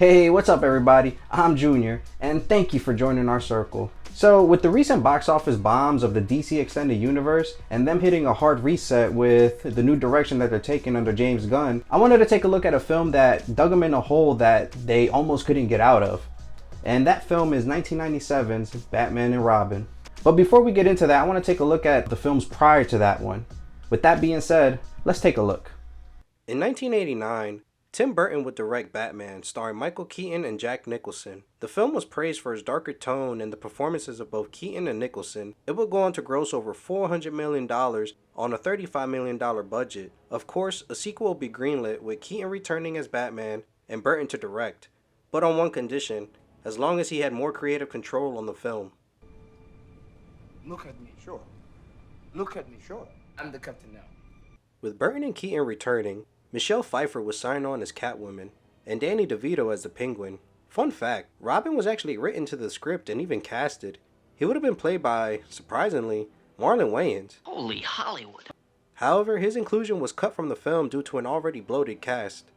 Hey, what's up everybody? I'm Junior, and thank you for joining our circle. So, with the recent box office bombs of the DC Extended Universe, and them hitting a hard reset with the new direction that they're taking under James Gunn, I wanted to take a look at a film that dug them in a hole that they almost couldn't get out of. And that film is 1997's Batman and Robin. But before we get into that, I want to take a look at the films prior to that one. With that being said, let's take a look. In 1989, Tim Burton would direct Batman, starring Michael Keaton and Jack Nicholson. The film was praised for its darker tone and the performances of both Keaton and Nicholson. It would go on to gross over $400 million on a $35 million budget. Of course, a sequel will be greenlit with Keaton returning as Batman and Burton to direct, but on one condition, as long as he had more creative control on the film. Look at me, sure. Look at me, sure. I'm the captain now. With Burton and Keaton returning, Michelle Pfeiffer was signed on as Catwoman, and Danny DeVito as the Penguin. Fun fact, Robin was actually written to the script and even casted. He would have been played by, surprisingly, Marlon Wayans. Holy Hollywood. However, his inclusion was cut from the film due to an already bloated cast.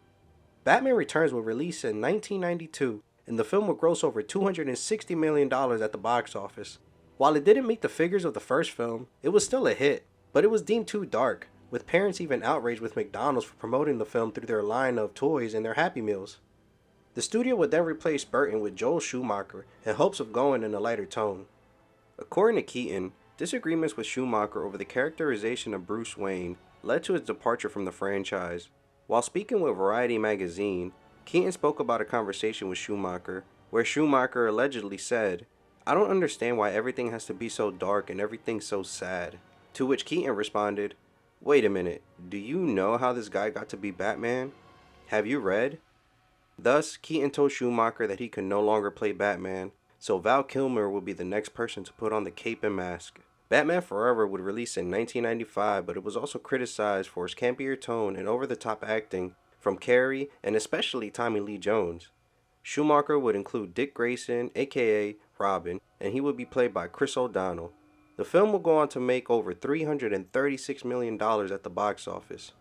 Batman Returns will release in 1992, and the film will gross over $260 million at the box office. While it didn't meet the figures of the first film, it was still a hit, but it was deemed too dark, with parents even outraged with McDonald's for promoting the film through their line of toys and their Happy Meals. The studio would then replace Burton with Joel Schumacher in hopes of going in a lighter tone. According to Keaton, disagreements with Schumacher over the characterization of Bruce Wayne led to his departure from the franchise. While speaking with Variety magazine, Keaton spoke about a conversation with Schumacher, where Schumacher allegedly said, "I don't understand why everything has to be so dark and everything so sad." To which Keaton responded, "Wait a minute, do you know how this guy got to be Batman? Have you read?" Thus, Keaton told Schumacher that he could no longer play Batman, so Val Kilmer would be the next person to put on the cape and mask. Batman Forever would release in 1995, but it was also criticized for its campier tone and over-the-top acting from Carey and especially Tommy Lee Jones. Schumacher would include Dick Grayson, aka Robin, and he would be played by Chris O'Donnell. The film will go on to make over $336 million at the box office.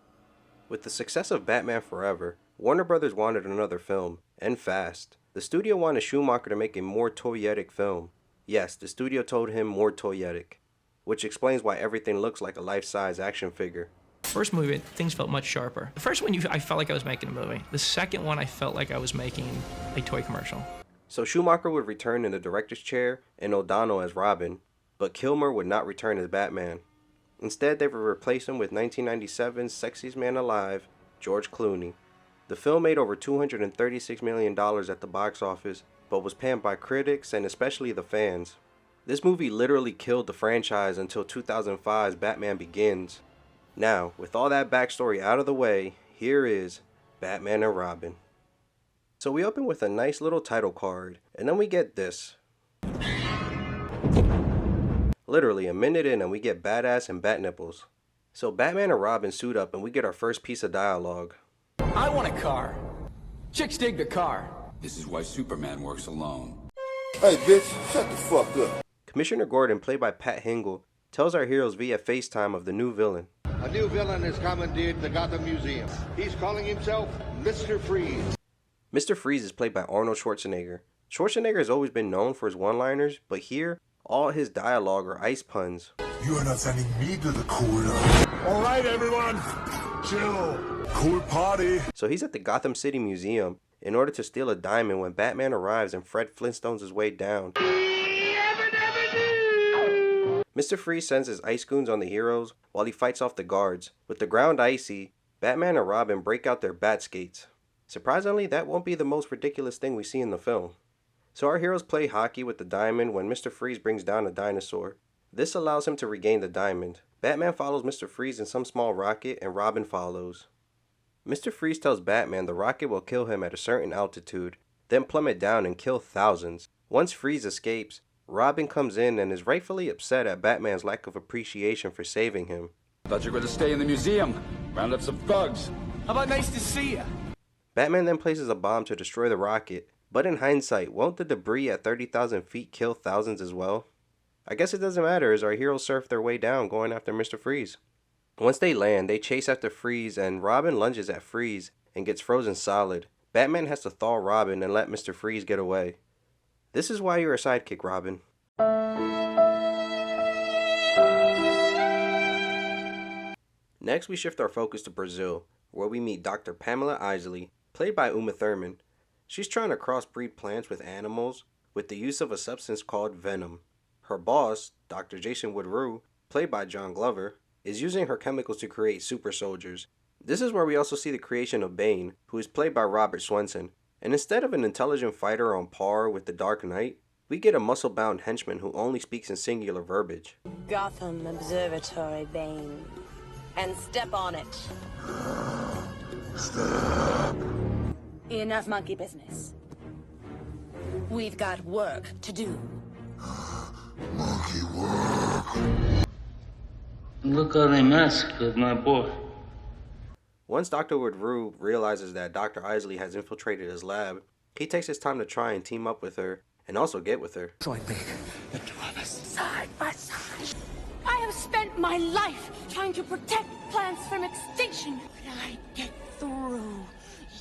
With the success of Batman Forever, Warner Brothers wanted another film, and fast. The studio wanted Schumacher to make a more toyetic film. Yes, the studio told him more toyetic, which explains why everything looks like a life-size action figure. First movie, things felt much sharper. The first one, I felt like I was making a movie. The second one, I felt like I was making a toy commercial. So Schumacher would return in the director's chair and O'Donnell as Robin, but Kilmer would not return as Batman. Instead, they would replace him with 1997's Sexiest Man Alive, George Clooney. The film made over $236 million at the box office, but was panned by critics and especially the fans. This movie literally killed the franchise until 2005's Batman Begins. Now, with all that backstory out of the way, here is Batman and Robin. So we open with a nice little title card, and then we get this. Literally a minute in and we get badass and bat nipples. So Batman and Robin suit up and we get our first piece of dialogue. I want a car. Chicks dig the car. This is why Superman works alone. Hey bitch, shut the fuck up. Commissioner Gordon, played by Pat Hingle, tells our heroes via FaceTime of the new villain. A new villain has commandeered the Gotham Museum. He's calling himself Mr. Freeze. Mr. Freeze is played by Arnold Schwarzenegger. Schwarzenegger has always been known for his one-liners, but here, all his dialogue are ice puns. You are not sending me to the cooler. All right, everyone, chill. Cool party. So he's at the Gotham City Museum in order to steal a diamond when Batman arrives and Fred Flintstones his way down. Mr. Freeze sends his ice goons on the heroes while he fights off the guards. With the ground icy, Batman and Robin break out their bat skates. Surprisingly, that won't be the most ridiculous thing we see in the film. So our heroes play hockey with the diamond when Mr. Freeze brings down a dinosaur. This allows him to regain the diamond. Batman follows Mr. Freeze in some small rocket and Robin follows. Mr. Freeze tells Batman the rocket will kill him at a certain altitude, then plummet down and kill thousands. Once Freeze escapes, Robin comes in and is rightfully upset at Batman's lack of appreciation for saving him. I thought you were going to stay in the museum, round up some thugs. How about nice to see you? Batman then places a bomb to destroy the rocket, but in hindsight, won't the debris at 30,000 feet kill thousands as well? I guess it doesn't matter as our heroes surf their way down going after Mr. Freeze. Once they land, they chase after Freeze and Robin lunges at Freeze and gets frozen solid. Batman has to thaw Robin and let Mr. Freeze get away. This is why you're a sidekick, Robin. Next, we shift our focus to Brazil, where we meet Dr. Pamela Isley, played by Uma Thurman. She's trying to crossbreed plants with animals with the use of a substance called venom. Her boss, Dr. Jason Woodrue, played by John Glover, is using her chemicals to create super soldiers. This is where we also see the creation of Bane, who is played by Robert Swenson. And instead of an intelligent fighter on par with the Dark Knight, we get a muscle-bound henchman who only speaks in singular verbiage. Gotham Observatory, Bane. And step on it. Step. Enough monkey business. We've got work to do. Monkey work. Look how they massacred my boy. Once Dr. Woodrue realizes that Dr. Isley has infiltrated his lab, he takes his time to try and team up with her, and also get with her. Join me, the two of us. Side by side. I have spent my life trying to protect plants from extinction. When I get through,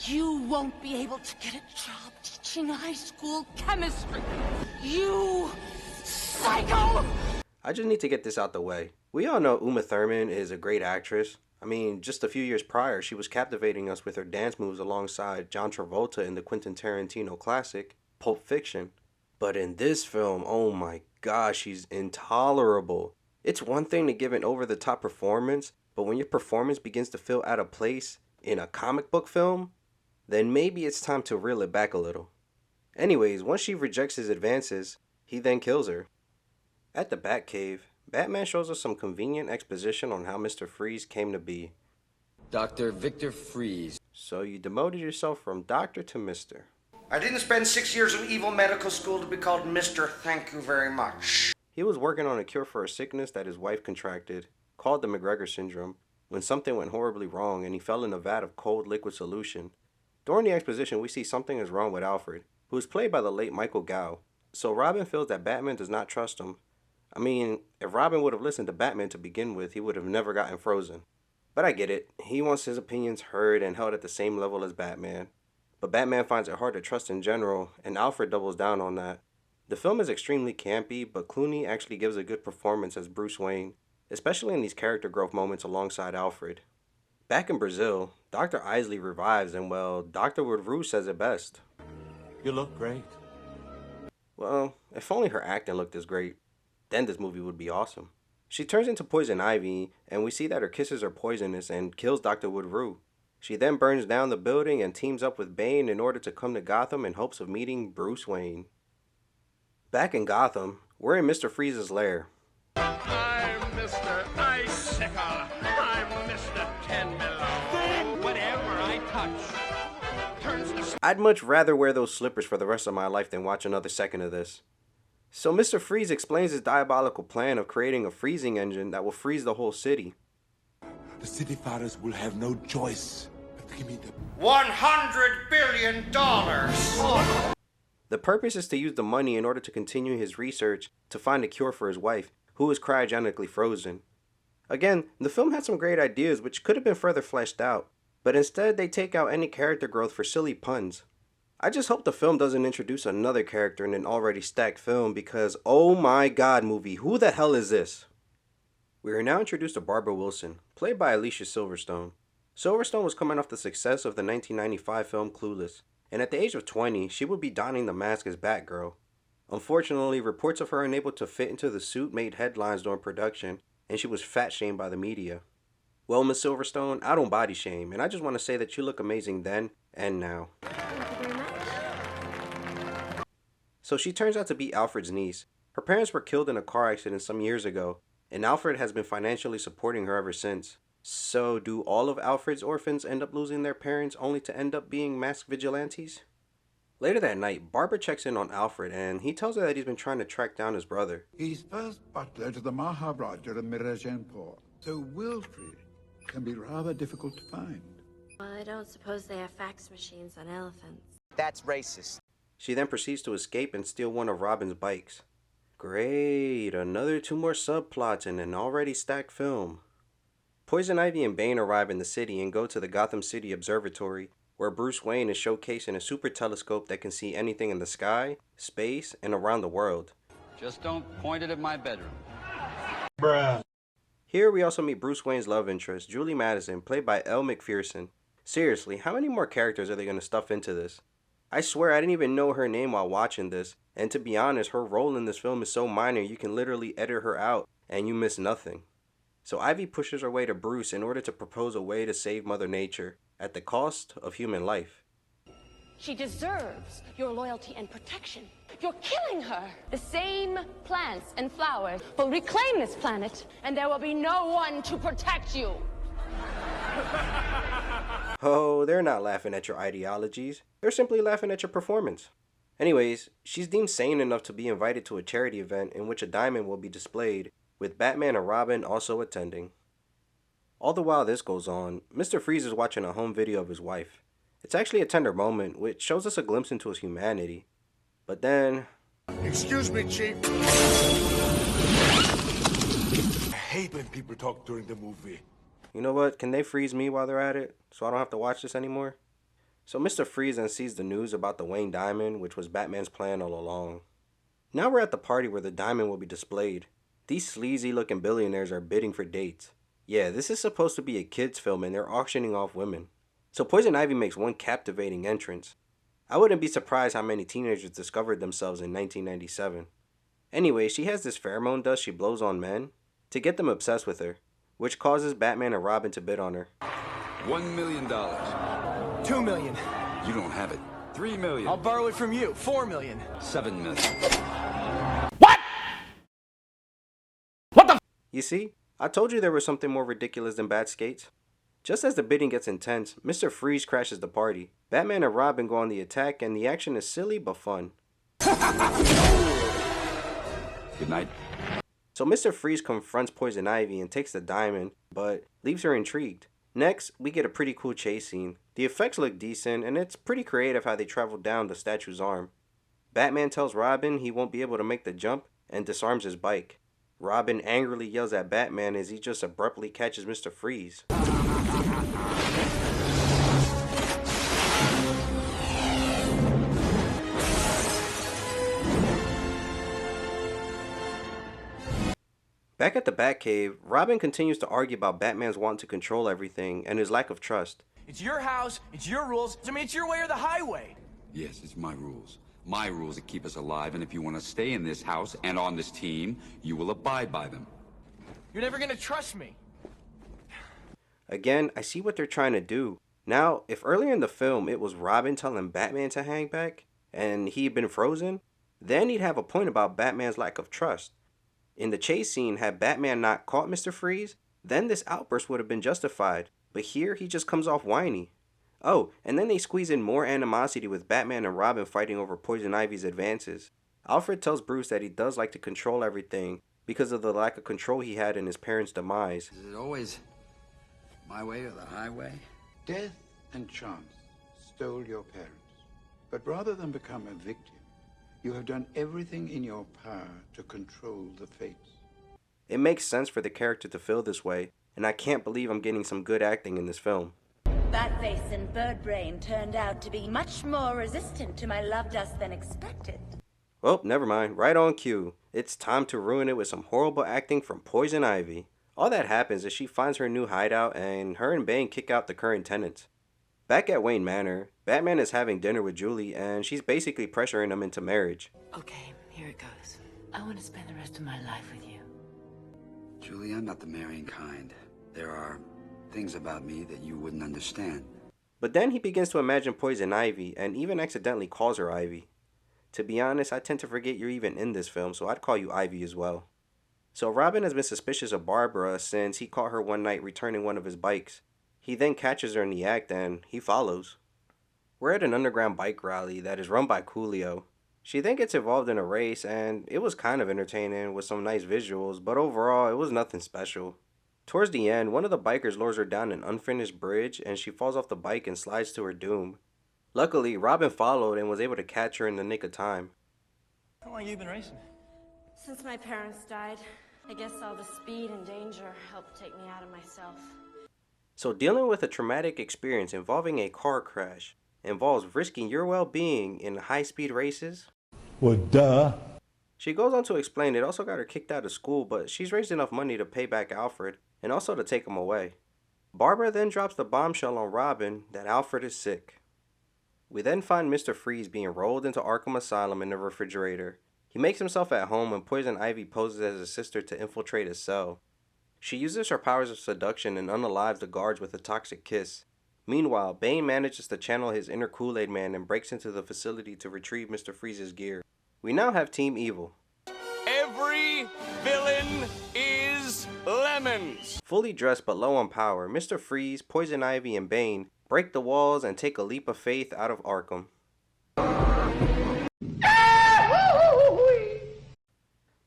you won't be able to get a job teaching high school chemistry. You psycho! I just need to get this out the way. We all know Uma Thurman is a great actress. I mean, just a few years prior, she was captivating us with her dance moves alongside John Travolta in the Quentin Tarantino classic, Pulp Fiction. But in this film, oh my gosh, she's intolerable. It's one thing to give an over-the-top performance, but when your performance begins to feel out of place in a comic book film, then maybe it's time to reel it back a little. Anyways, once she rejects his advances, he then kills her. At the Batcave, Batman shows us some convenient exposition on how Mr. Freeze came to be. Dr. Victor Freeze. So you demoted yourself from doctor to Mr. I didn't spend 6 years in evil medical school to be called Mr. Thank you very much. He was working on a cure for a sickness that his wife contracted, called the McGregor syndrome, when something went horribly wrong and he fell in a vat of cold liquid solution. During the exposition, we see something is wrong with Alfred, who is played by the late Michael Gough. So Robin feels that Batman does not trust him. I mean, if Robin would have listened to Batman to begin with, he would have never gotten frozen. But I get it. He wants his opinions heard and held at the same level as Batman. But Batman finds it hard to trust in general, and Alfred doubles down on that. The film is extremely campy, but Clooney actually gives a good performance as Bruce Wayne, especially in these character growth moments alongside Alfred. Back in Brazil, Dr. Isley revives and, well, Dr. Woodrue says it best. You look great. Well, if only her acting looked this great, then this movie would be awesome. She turns into Poison Ivy, and we see that her kisses are poisonous and kills Dr. Woodrue. She then burns down the building and teams up with Bane in order to come to Gotham in hopes of meeting Bruce Wayne. Back in Gotham, we're in Mr. Freeze's lair. I'm Mr. Icicle. I'm Mr. 10 Below. Whatever I touch turns to... I'd much rather wear those slippers for the rest of my life than watch another second of this. So Mr. Freeze explains his diabolical plan of creating a freezing engine that will freeze the whole city. The city fighters will have no choice but to give me the $100 billion. The purpose is to use the money in order to continue his research to find a cure for his wife, who is cryogenically frozen. Again, the film had some great ideas which could have been further fleshed out, but instead they take out any character growth for silly puns. I just hope the film doesn't introduce another character in an already stacked film because, oh my god movie, who the hell is this? We are now introduced to Barbara Wilson, played by Alicia Silverstone. Silverstone was coming off the success of the 1995 film Clueless, and at the age of 20, she would be donning the mask as Batgirl. Unfortunately, reports of her unable to fit into the suit made headlines during production, and she was fat-shamed by the media. Well, Miss Silverstone, I don't body shame, and I just want to say that you look amazing then and now. Thank you very much. So she turns out to be Alfred's niece. Her parents were killed in a car accident some years ago, and Alfred has been financially supporting her ever since. So do all of Alfred's orphans end up losing their parents only to end up being masked vigilantes? Later that night, Barbara checks in on Alfred and he tells her that he's been trying to track down his brother. He's first butler to the Maharaja of Mirajanpur, so Wilfred can be rather difficult to find. Well, I don't suppose they have fax machines on elephants. That's racist. She then proceeds to escape and steal one of Robin's bikes. Great, another 2 more subplots in an already stacked film. Poison Ivy and Bane arrive in the city and go to the Gotham City Observatory, where Bruce Wayne is showcasing a super telescope that can see anything in the sky, space, and around the world. Just don't point it at my bedroom. Bruh. Here we also meet Bruce Wayne's love interest, Julie Madison, played by Elle Macpherson. Seriously, how many more characters are they going to stuff into this? I swear I didn't even know her name while watching this, and to be honest, her role in this film is so minor you can literally edit her out and you miss nothing. So Ivy pushes her way to Bruce in order to propose a way to save Mother Nature, at the cost of human life. She deserves your loyalty and protection. You're killing her. The same plants and flowers will reclaim this planet, and there will be no one to protect you. Oh, they're not laughing at your ideologies. They're simply laughing at your performance. Anyways, she's deemed sane enough to be invited to a charity event in which a diamond will be displayed, with Batman and Robin also attending. All the while this goes on, Mr. Freeze is watching a home video of his wife. It's actually a tender moment, which shows us a glimpse into his humanity. But then... Excuse me, Chief. I hate when people talk during the movie. You know what? Can they freeze me while they're at it, so I don't have to watch this anymore? So Mr. Freeze then sees the news about the Wayne Diamond, which was Batman's plan all along. Now we're at the party where the diamond will be displayed. These sleazy looking billionaires are bidding for dates. Yeah, this is supposed to be a kid's film and they're auctioning off women. So Poison Ivy makes one captivating entrance. I wouldn't be surprised how many teenagers discovered themselves in 1997. Anyway, she has this pheromone dust she blows on men to get them obsessed with her, which causes Batman and Robin to bid on her. $1 million. $2 million. You don't have it. $3 million. I'll borrow it from you. $4 million. $7 million. You see, I told you there was something more ridiculous than bad skates. Just as the bidding gets intense, Mr. Freeze crashes the party. Batman and Robin go on the attack and the action is silly but fun. Good night. So Mr. Freeze confronts Poison Ivy and takes the diamond, but leaves her intrigued. Next, we get a pretty cool chase scene. The effects look decent and it's pretty creative how they travel down the statue's arm. Batman tells Robin he won't be able to make the jump and disarms his bike. Robin angrily yells at Batman as he just abruptly catches Mr. Freeze. Back at the Batcave, Robin continues to argue about Batman's want to control everything and his lack of trust. It's your house, it's your rules. I mean, it's your way or the highway. Yes, it's my rules. My rules that keep us alive, and if you want to stay in this house and on this team, you will abide by them. You're never gonna trust me. Again, I see what they're trying to do. Now, if earlier in the film it was Robin telling Batman to hang back, and he'd been frozen, then he'd have a point about Batman's lack of trust. In the chase scene, had Batman not caught Mr. Freeze, then this outburst would have been justified, but here he just comes off whiny. Oh, and then they squeeze in more animosity with Batman and Robin fighting over Poison Ivy's advances. Alfred tells Bruce that he does like to control everything because of the lack of control he had in his parents' demise. Is it always my way or the highway? Death and chance stole your parents. But rather than become a victim, you have done everything in your power to control the fates. It makes sense for the character to feel this way, and I can't believe I'm getting some good acting in this film. Batface and Birdbrain turned out to be much more resistant to my love dust than expected. Well, never mind. Right on cue. It's time to ruin it with some horrible acting from Poison Ivy. All that happens is she finds her new hideout and her and Bane kick out the current tenants. Back at Wayne Manor, Batman is having dinner with Julie and she's basically pressuring him into marriage. Okay, here it goes. I want to spend the rest of my life with you. Julie, I'm not the marrying kind. There are things about me that you wouldn't understand. But then he begins to imagine Poison Ivy and even accidentally calls her Ivy. To be honest, I tend to forget you're even in this film, so I'd call you Ivy as well. So Robin has been suspicious of Barbara since he caught her one night returning one of his bikes. He then catches her in the act and he follows. We're at an underground bike rally that is run by Coolio. She then gets involved in a race and it was kind of entertaining with some nice visuals, but overall it was nothing special. Towards the end, one of the bikers lures her down an unfinished bridge and she falls off the bike and slides to her doom. Luckily, Robin followed and was able to catch her in the nick of time. How long have you been racing? Since my parents died, I guess all the speed and danger helped take me out of myself. So dealing with a traumatic experience involving a car crash involves risking your well-being in high-speed races? Well, duh. She goes on to explain it also got her kicked out of school, but she's raised enough money to pay back Alfred and also to take him away. Barbara then drops the bombshell on Robin that Alfred is sick. We then find Mr. Freeze being rolled into Arkham Asylum in the refrigerator. He makes himself at home and Poison Ivy poses as his sister to infiltrate his cell. She uses her powers of seduction and unalives the guards with a toxic kiss. Meanwhile, Bane manages to channel his inner Kool-Aid Man and breaks into the facility to retrieve Mr. Freeze's gear. We now have Team Evil. Every villain is lemons. Fully dressed but low on power, Mr. Freeze, Poison Ivy, and Bane break the walls and take a leap of faith out of Arkham.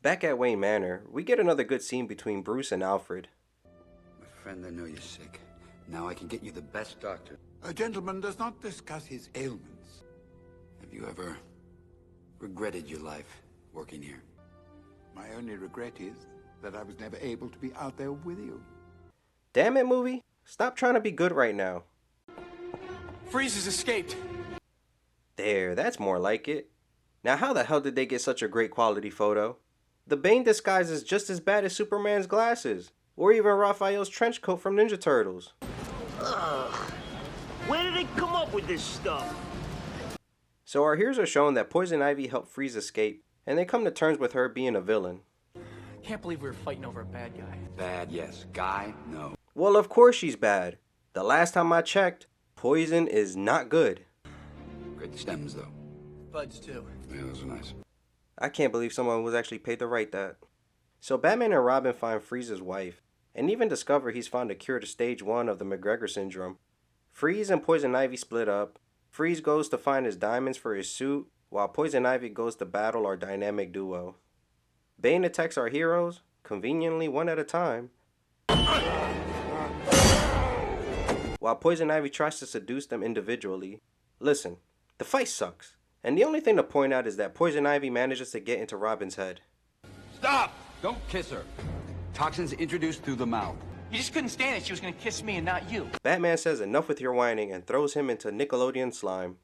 Back at Wayne Manor, we get another good scene between Bruce and Alfred. My friend, I know you're sick. Now I can get you the best doctor. A gentleman does not discuss his ailments. Have you ever regretted your life working here? My only regret is that I was never able to be out there with you. Damn it, movie. Stop trying to be good right now. Freeze has escaped. There, that's more like it. Now how the hell did they get such a great quality photo? The Bane disguise is just as bad as Superman's glasses, or even Raphael's trench coat from Ninja Turtles. Where did they come up with this stuff? So our heroes are shown that Poison Ivy helped Freeze escape, and they come to terms with her being a villain. Can't believe we were fighting over a bad guy. Bad, yes. Guy, no. Well, of course she's bad. The last time I checked, Poison is not good. Great stems, though. Buds, too. Yeah, those are nice. I can't believe someone was actually paid to write that. So Batman and Robin find Freeze's wife, and even discover he's found a cure to stage 1 of the McGregor syndrome. Freeze and Poison Ivy split up. Freeze goes to find his diamonds for his suit, while Poison Ivy goes to battle our dynamic duo. Bane attacks our heroes, conveniently one at a time, while Poison Ivy tries to seduce them individually. Listen, the fight sucks, and the only thing to point out is that Poison Ivy manages to get into Robin's head. Stop! Don't kiss her. Toxins introduced through the mouth. You just couldn't stand it. She was gonna kiss me and not you. Batman says enough with your whining and throws him into Nickelodeon slime.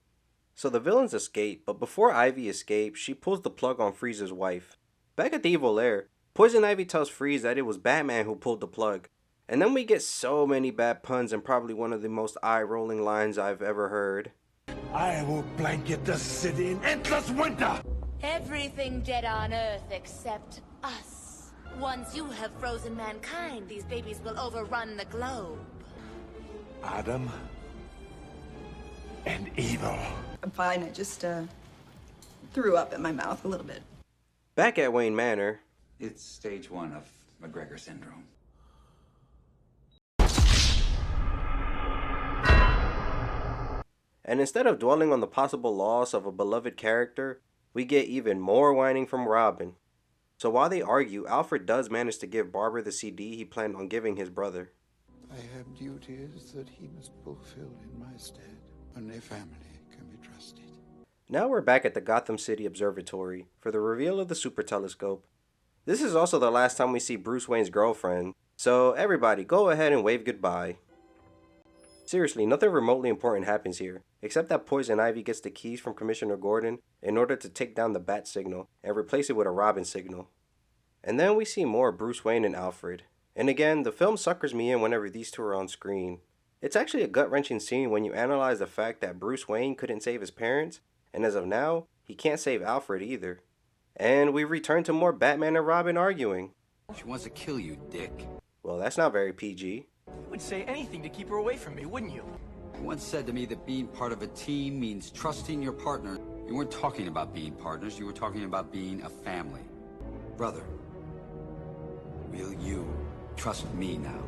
So the villains escape, but before Ivy escapes, she pulls the plug on Freeze's wife. Back at the Evil Lair, Poison Ivy tells Freeze that it was Batman who pulled the plug. And then we get so many bad puns and probably one of the most eye-rolling lines I've ever heard. I will blanket the city in endless winter! Everything dead on Earth except us. Once you have frozen mankind, these babies will overrun the globe. Adam and evil. I'm fine. I just threw up in my mouth a little bit. Back at Wayne Manor, It's stage 1 of McGregor syndrome. and instead of dwelling on the possible loss of a beloved character, we get even more whining from Robin. So while they argue, Alfred does manage to give Barbara the CD he planned on giving his brother. I have duties that he must fulfill in my stead. Only family can be trusted. Now we're back at the Gotham City Observatory for the reveal of the super telescope. This is also the last time we see Bruce Wayne's girlfriend, so everybody go ahead and wave goodbye. Seriously, nothing remotely important happens here, except that Poison Ivy gets the keys from Commissioner Gordon in order to take down the bat signal and replace it with a Robin signal. And then we see more Bruce Wayne and Alfred. And again, the film suckers me in whenever these two are on screen. It's actually a gut-wrenching scene when you analyze the fact that Bruce Wayne couldn't save his parents, and as of now, he can't save Alfred either. And we return to more Batman and Robin arguing. She wants to kill you, Dick. Well, that's not very PG. You would say anything to keep her away from me, wouldn't you? You once said to me that being part of a team means trusting your partner. You weren't talking about being partners, you were talking about being a family. Brother, will you trust me now?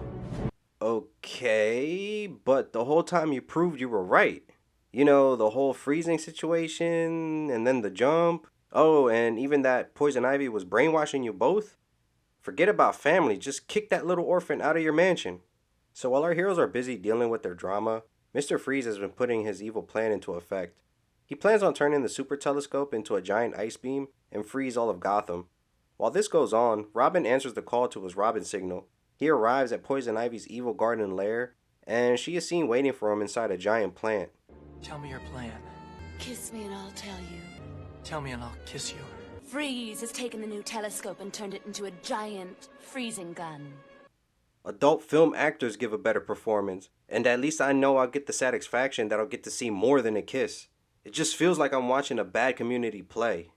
Okay, but the whole time you proved you were right. You know, the whole freezing situation, and then the jump. Oh, and even that Poison Ivy was brainwashing you both. Forget about family, just kick that little orphan out of your mansion. So while our heroes are busy dealing with their drama, Mr. Freeze has been putting his evil plan into effect. He plans on turning the super telescope into a giant ice beam and freeze all of Gotham. While this goes on, Robin answers the call to his Robin signal. He arrives at Poison Ivy's evil garden lair and she is seen waiting for him inside a giant plant. Tell me your plan. Kiss me and I'll tell you. Tell me and I'll kiss you. Freeze has taken the new telescope and turned it into a giant freezing gun. Adult film actors give a better performance, and at least I know I'll get the satisfaction that I'll get to see more than a kiss. It just feels like I'm watching a bad Community play.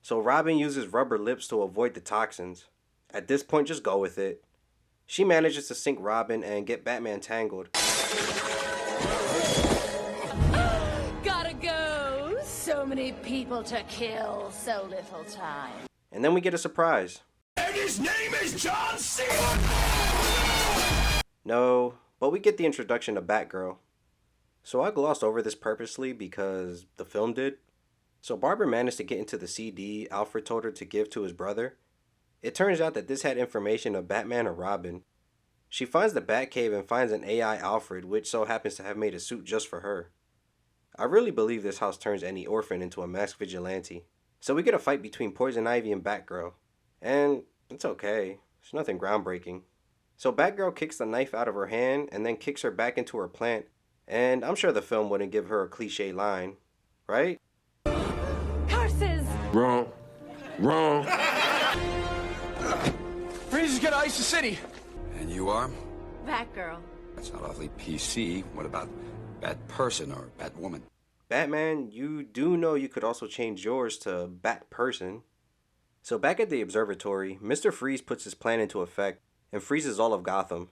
So Robin uses rubber lips to avoid the toxins. At this point, just go with it. She manages to sink Robin and get Batman tangled. Gotta go! So many people to kill, so little time. And then we get a surprise. And his name is John C. No, but we get the introduction to Batgirl. So I glossed over this purposely because the film did. So Barbara managed to get into the CD Alfred told her to give to his brother. It turns out that this had information of Batman and Robin. She finds the Batcave and finds an AI Alfred, which so happens to have made a suit just for her. I really believe this house turns any orphan into a masked vigilante. So we get a fight between Poison Ivy and Batgirl. And it's okay, it's nothing groundbreaking. So Batgirl kicks the knife out of her hand and then kicks her back into her plant. And I'm sure the film wouldn't give her a cliche line, right? Curses! Wrong. Wrong. Freeze is gonna ice the city. And you are? Batgirl. That's not awfully PC. What about Bat Person or Bat Woman? Batman, you do know you could also change yours to Bat Person. So back at the observatory, Mr. Freeze puts his plan into effect and freezes all of Gotham.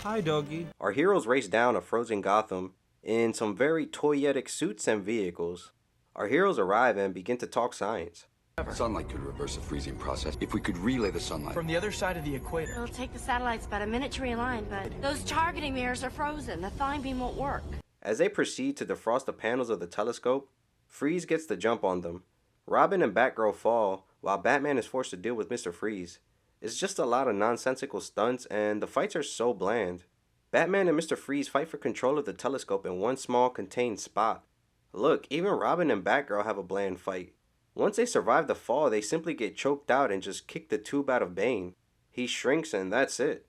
Hi, doggy. Our heroes race down a frozen Gotham in some very toyetic suits and vehicles. Our heroes arrive and begin to talk science. Sunlight could reverse the freezing process if we could relay the sunlight. From the other side of the equator. It'll take the satellites about a minute to realign, but those targeting mirrors are frozen. The thawing beam won't work. As they proceed to defrost the panels of the telescope, Freeze gets the jump on them. Robin and Batgirl fall, while Batman is forced to deal with Mr. Freeze. It's just a lot of nonsensical stunts, and the fights are so bland. Batman and Mr. Freeze fight for control of the telescope in one small contained spot. Look, even Robin and Batgirl have a bland fight. Once they survive the fall, they simply get choked out and just kick the tube out of Bane. He shrinks and that's it.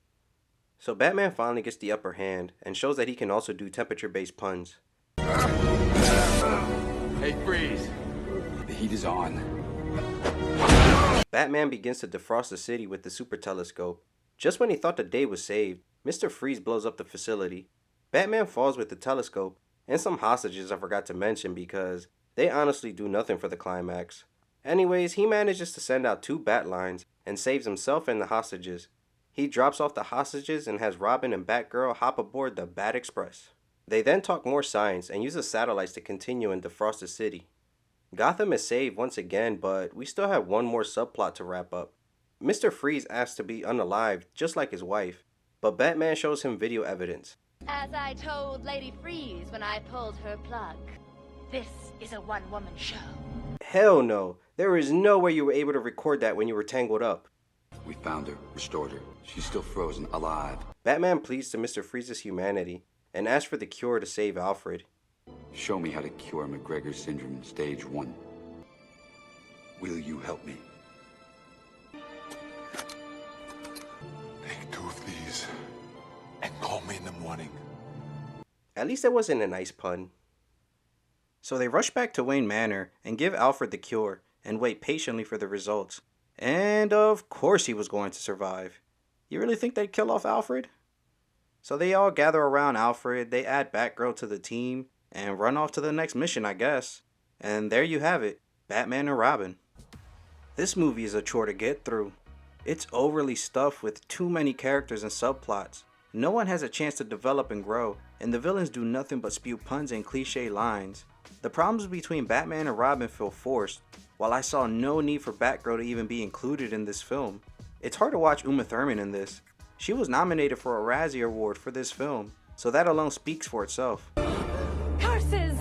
So Batman finally gets the upper hand and shows that he can also do temperature-based puns. Hey, Freeze. The heat is on. Batman begins to defrost the city with the super telescope. Just when he thought the day was saved, Mr. Freeze blows up the facility. Batman falls with the telescope, and some hostages I forgot to mention because they honestly do nothing for the climax. Anyways, he manages to send out 2 bat lines and saves himself and the hostages. He drops off the hostages and has Robin and Batgirl hop aboard the Bat Express. They then talk more science and use the satellites to continue and defrost the city. Gotham is saved once again, but we still have one more subplot to wrap up. Mr. Freeze asks to be unalived, just like his wife, but Batman shows him video evidence. As I told Lady Freeze when I pulled her plug, this is a one-woman show. Hell no, there is no way you were able to record that when you were tangled up. We found her, restored her. She's still frozen, alive. Batman pleads to Mr. Freeze's humanity and asks for the cure to save Alfred. Show me how to cure McGregor syndrome stage 1. Will you help me? Take 2 of these and call me in the morning. At least it wasn't a nice pun. So they rush back to Wayne Manor and give Alfred the cure and wait patiently for the results. And of course he was going to survive. You really think they'd kill off Alfred? So they all gather around Alfred, they add Batgirl to the team, and run off to the next mission, I guess. And there you have it, Batman and Robin. This movie is a chore to get through. It's overly stuffed with too many characters and subplots. No one has a chance to develop and grow, and the villains do nothing but spew puns and cliche lines. The problems between Batman and Robin feel forced, while I saw no need for Batgirl to even be included in this film. It's hard to watch Uma Thurman in this. She was nominated for a Razzie Award for this film, so that alone speaks for itself. Curses!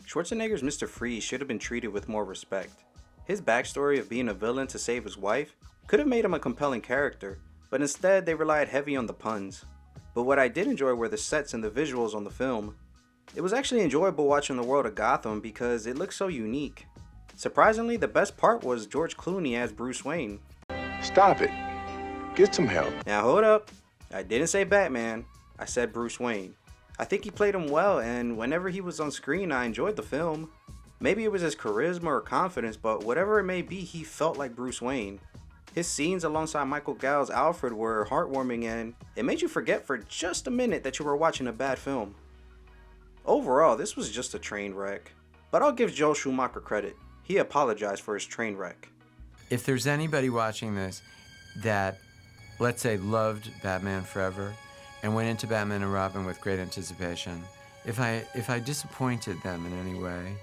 Schwarzenegger's Mr. Freeze should have been treated with more respect. His backstory of being a villain to save his wife could have made him a compelling character, but instead they relied heavy on the puns. But what I did enjoy were the sets and the visuals on the film. It was actually enjoyable watching the world of Gotham because it looked so unique. Surprisingly, the best part was George Clooney as Bruce Wayne. Stop it. Get some help. Now hold up. I didn't say Batman. I said Bruce Wayne. I think he played him well, and whenever he was on screen, I enjoyed the film. Maybe it was his charisma or confidence, but whatever it may be, he felt like Bruce Wayne. His scenes alongside Michael Gough's Alfred were heartwarming, and it made you forget for just a minute that you were watching a bad film. Overall, this was just a train wreck. But I'll give Joel Schumacher credit. He apologized for his train wreck. If there's anybody watching this that, let's say, loved Batman Forever and went into Batman and Robin with great anticipation, if I disappointed them in any way,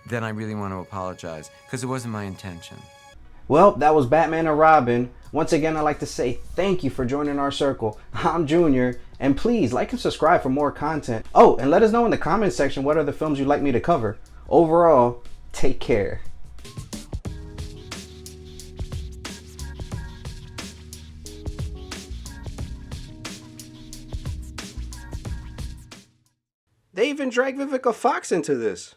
then I really want to apologize, because it wasn't my intention. Well, that was Batman and Robin. Once again, I'd like to say thank you for joining our circle. I'm Junior, and please like and subscribe for more content. Oh, and let us know in the comments section what other films you'd like me to cover. Overall, take care. They even dragged Vivica Fox into this.